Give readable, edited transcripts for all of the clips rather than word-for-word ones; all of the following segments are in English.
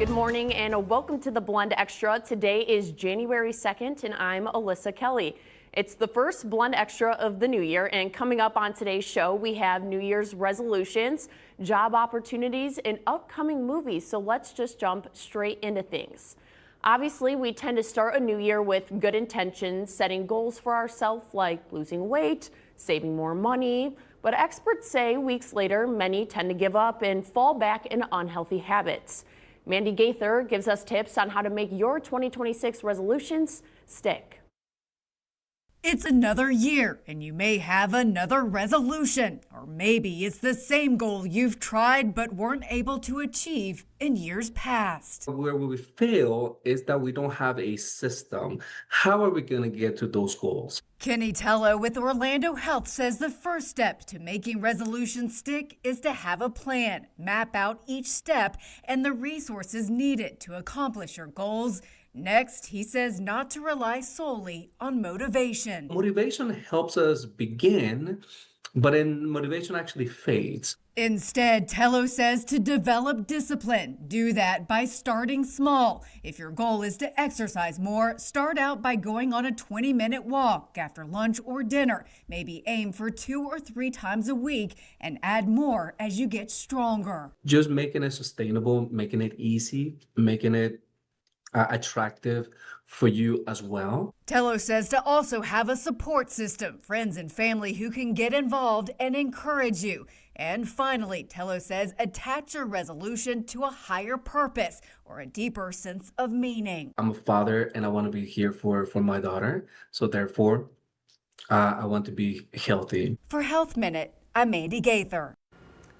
Good morning and welcome to the Blend Extra. Today is January 2nd and I'm Alyssa Kelly. It's the first Blend Extra of the new year, and coming up on today's show we have New Year's resolutions, job opportunities, and upcoming movies. So let's just jump straight into things. Obviously, we tend to start a new year with good intentions, setting goals for ourselves like losing weight, saving more money. But experts say weeks later, many tend to give up and fall back into unhealthy habits. Mandy Gaither gives us tips on how to make your 2026 resolutions stick. It's another year and you may have another resolution, or maybe it's the same goal you've tried but weren't able to achieve in years past. Where we fail is that we don't have a system. How are we going to get to those goals? Kenny Tello with Orlando Health says the first step to making resolutions stick is to have a plan, map out each step and the resources needed to accomplish your goals. Next, he says not to rely solely on motivation. Motivation helps us begin, but then motivation actually fades. Instead, Tello says to develop discipline. Do that by starting small. If your goal is to exercise more, start out by going on a 20-minute walk after lunch or dinner. Maybe aim for 2 or 3 times a week and add more as you get stronger. Just making it sustainable, making it easy, making it attractive for you as well. Tello says to also have a support system, friends and family who can get involved and encourage you. And finally, Tello says attach your resolution to a higher purpose or a deeper sense of meaning. I'm a father and I want to be here for my daughter. So therefore, I want to be healthy. For Health Minute, I'm Mandy Gaither.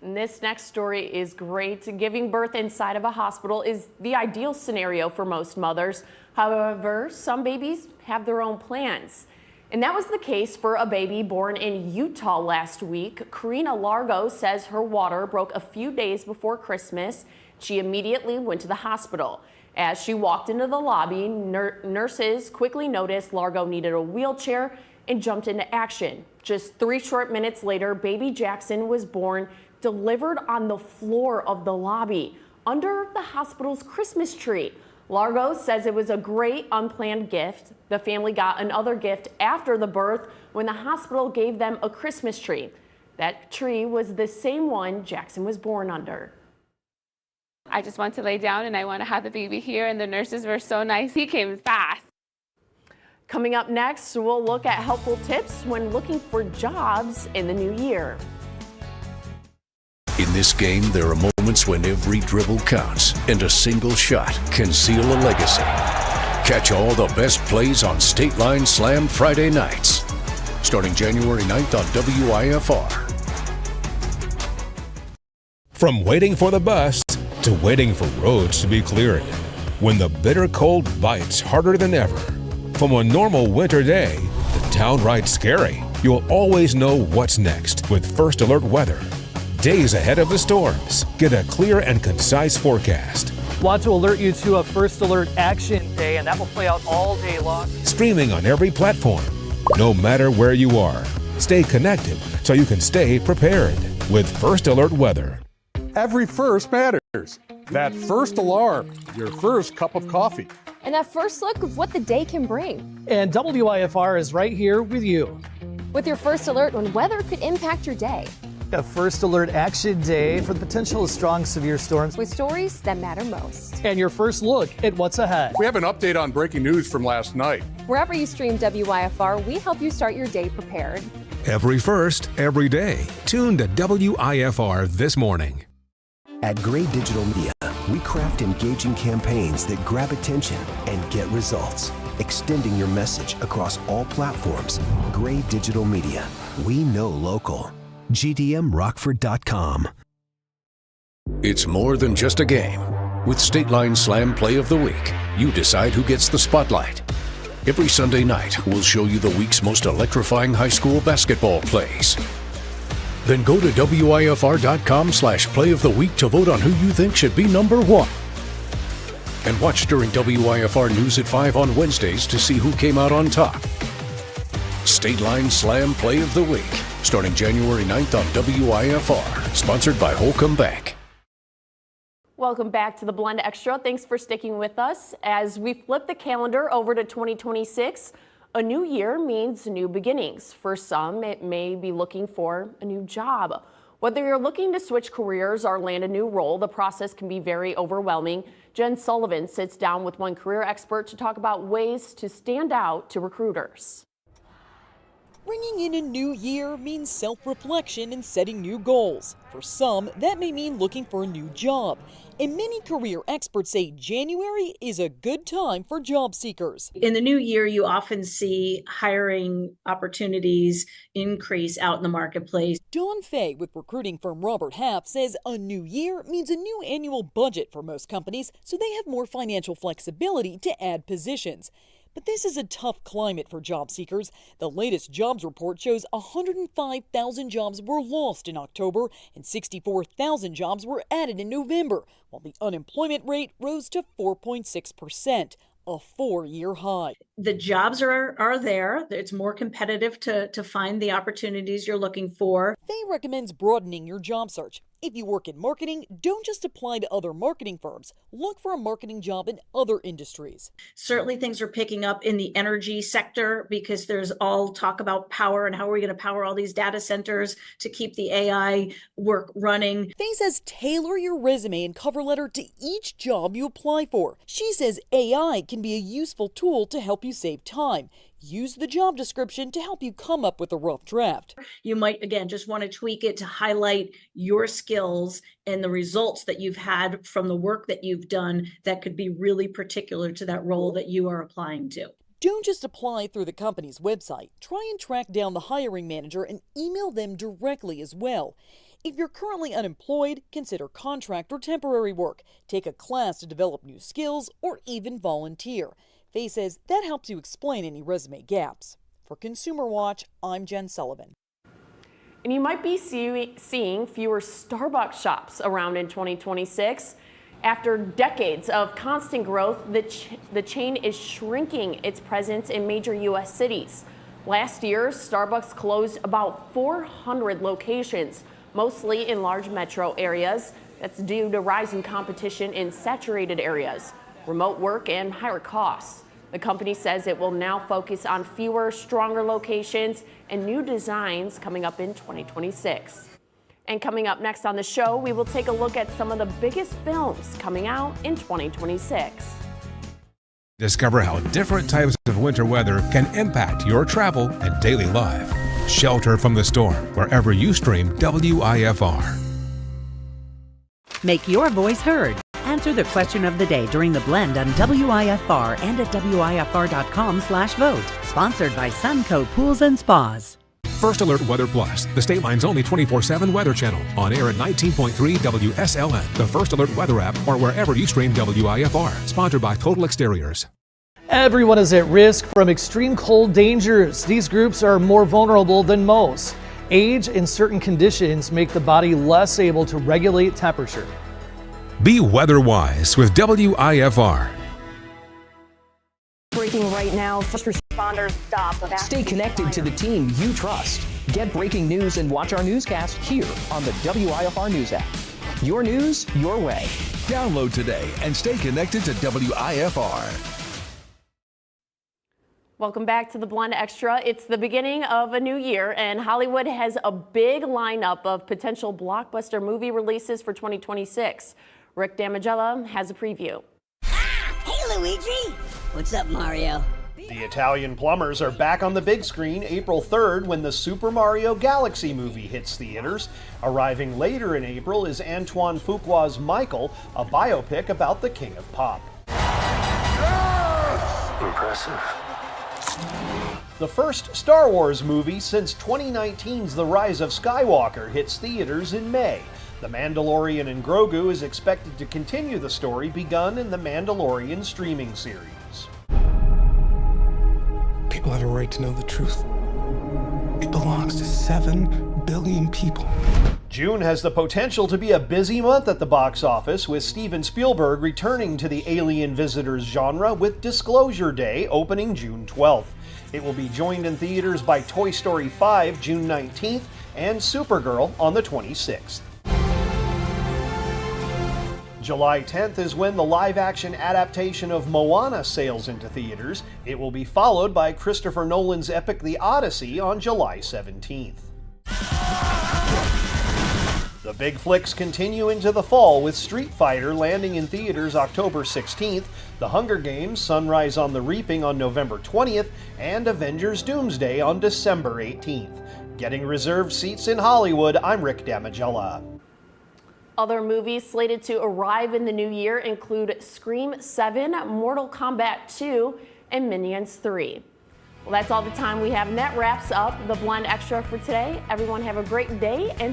And this next story is great. Giving birth inside of a hospital is the ideal scenario for most mothers. However, some babies have their own plans. And that was the case for a baby born in Utah last week. Karina Largo says her water broke a few days before Christmas. She immediately went to the hospital. As she walked into the lobby, nurses quickly noticed Largo needed a wheelchair and jumped into action. Just 3 short minutes later, baby Jackson was born, delivered on the floor of the lobby under the hospital's Christmas tree. Largo says it was a great unplanned gift. The family got another gift after the birth when the hospital gave them a Christmas tree. That tree was the same one Jackson was born under. I just want to lay down and I want to have the baby here, and the nurses were so nice. He came fast. Coming up next, we'll look at helpful tips when looking for jobs in the new year. In this game, there are moments when every dribble counts and a single shot can seal a legacy. Catch all the best plays on State Line Slam Friday nights, starting January 9th on WIFR. From waiting for the bus to waiting for roads to be cleared, when the bitter cold bites harder than ever. From a normal winter day to downright scary, you'll always know what's next with First Alert Weather. Days ahead of the storms, get a clear and concise forecast. Want to alert you to a First Alert Action Day, and that will play out all day long. Streaming on every platform, no matter where you are. Stay connected so you can stay prepared with First Alert Weather. Every first matters. That first alarm, your first cup of coffee. And that first look of what the day can bring. And WIFR is right here with you. With your first alert when weather could impact your day. A First Alert Action Day for the potential of strong, severe storms. With stories that matter most. And your first look at what's ahead. We have an update on breaking news from last night. Wherever you stream WIFR, we help you start your day prepared. Every first, every day. Tune to WIFR this morning. At Gray Digital Media, we craft engaging campaigns that grab attention and get results. Extending your message across all platforms. Gray Digital Media. We know local. GDMRockford.com. It's more than just a game. With State Line Slam Play of the Week, you decide who gets the spotlight. Every Sunday night, we'll show you the week's most electrifying high school basketball plays. Then go to WIFR.com/Play of the Week to vote on who you think should be number 1. And watch during WIFR News at 5 on Wednesdays to see who came out on top. State Line Slam Play of the Week, starting January 9th on WIFR, sponsored by Holcomb Bank. Welcome back to the Blend Extra. Thanks for sticking with us. As we flip the calendar over to 2026, a new year means new beginnings. For some, it may be looking for a new job. Whether you're looking to switch careers or land a new role, the process can be very overwhelming. Jen Sullivan sits down with one career expert to talk about ways to stand out to recruiters. Bringing in a new year means self-reflection and setting new goals. For some, that may mean looking for a new job. And many career experts say January is a good time for job seekers. In the new year, you often see hiring opportunities increase out in the marketplace. Dawn Fay with recruiting firm Robert Half says a new year means a new annual budget for most companies, so they have more financial flexibility to add positions. But this is a tough climate for job seekers. The latest jobs report shows 105,000 jobs were lost in October and 64,000 jobs were added in November, while the unemployment rate rose to 4.6%, a 4-year high. The jobs are there. It's more competitive to find the opportunities you're looking for. Fay recommends broadening your job search. If you work in marketing, don't just apply to other marketing firms. Look for a marketing job in other industries. Certainly things are picking up in the energy sector because there's all talk about power and how are we going to power all these data centers to keep the AI work running. Fay says tailor your resume and cover letter to each job you apply for. She says AI can be a useful tool to help you save time. Use the job description to help you come up with a rough draft. You might, again, just want to tweak it to highlight your skills and the results that you've had from the work that you've done that could be really particular to that role that you are applying to. Don't just apply through the company's website. Try and track down the hiring manager and email them directly as well. If you're currently unemployed, consider contract or temporary work. Take a class to develop new skills or even volunteer. Fay says that helps you explain any resume gaps. For Consumer Watch, I'm Jen Sullivan. And you might be seeing fewer Starbucks shops around in 2026. After decades of constant growth, the chain is shrinking its presence in major U.S. cities. Last year, Starbucks closed about 400 locations, mostly in large metro areas. That's due to rising competition in saturated areas, remote work, and higher costs. The company says it will now focus on fewer, stronger locations and new designs coming up in 2026. And coming up next on the show, we will take a look at some of the biggest films coming out in 2026. Discover how different types of winter weather can impact your travel and daily life. Shelter from the storm wherever you stream WIFR. Make your voice heard. Answer the question of the day during the Blend on WIFR and at WIFR.com/vote. Sponsored by Sunco Pools and Spas. First Alert Weather Plus, the State Line's only 24/7 weather channel. On air at 19.3 WSLN, the First Alert Weather app, or wherever you stream WIFR. Sponsored by Total Exteriors. Everyone is at risk from extreme cold dangers. These groups are more vulnerable than most. Age and certain conditions make the body less able to regulate temperature. Be weather-wise with WIFR. Breaking right now, first responders stop. Stay connected to the team you trust. Get breaking news and watch our newscast here on the WIFR News app. Your news, your way. Download today and stay connected to WIFR. Welcome back to the Blend Extra. It's the beginning of a new year, and Hollywood has a big lineup of potential blockbuster movie releases for 2026. Rick Damigella has a preview. Hey, Luigi! What's up, Mario? The Italian Plumbers are back on the big screen April 3rd when the Super Mario Galaxy movie hits theaters. Arriving later in April is Antoine Fuqua's Michael, a biopic about the King of Pop. Impressive. The first Star Wars movie since 2019's The Rise of Skywalker hits theaters in May. The Mandalorian and Grogu is expected to continue the story begun in the Mandalorian streaming series. People have a right to know the truth. It belongs to 7 billion people. June has the potential to be a busy month at the box office, with Steven Spielberg returning to the alien visitors genre with Disclosure Day opening June 12th. It will be joined in theaters by Toy Story 5 June 19th and Supergirl on the 26th. July 10th is when the live-action adaptation of Moana sails into theaters. It will be followed by Christopher Nolan's epic The Odyssey on July 17th. The big flicks continue into the fall, with Street Fighter landing in theaters October 16th, The Hunger Games: Sunrise on the Reaping on November 20th, and Avengers: Doomsday on December 18th. Getting reserved seats in Hollywood, I'm Rick Damigella. Other movies slated to arrive in the new year include Scream 7, Mortal Kombat 2, and Minions 3. Well, that's all the time we have, and that wraps up the Blend Extra for today. Everyone have a great day and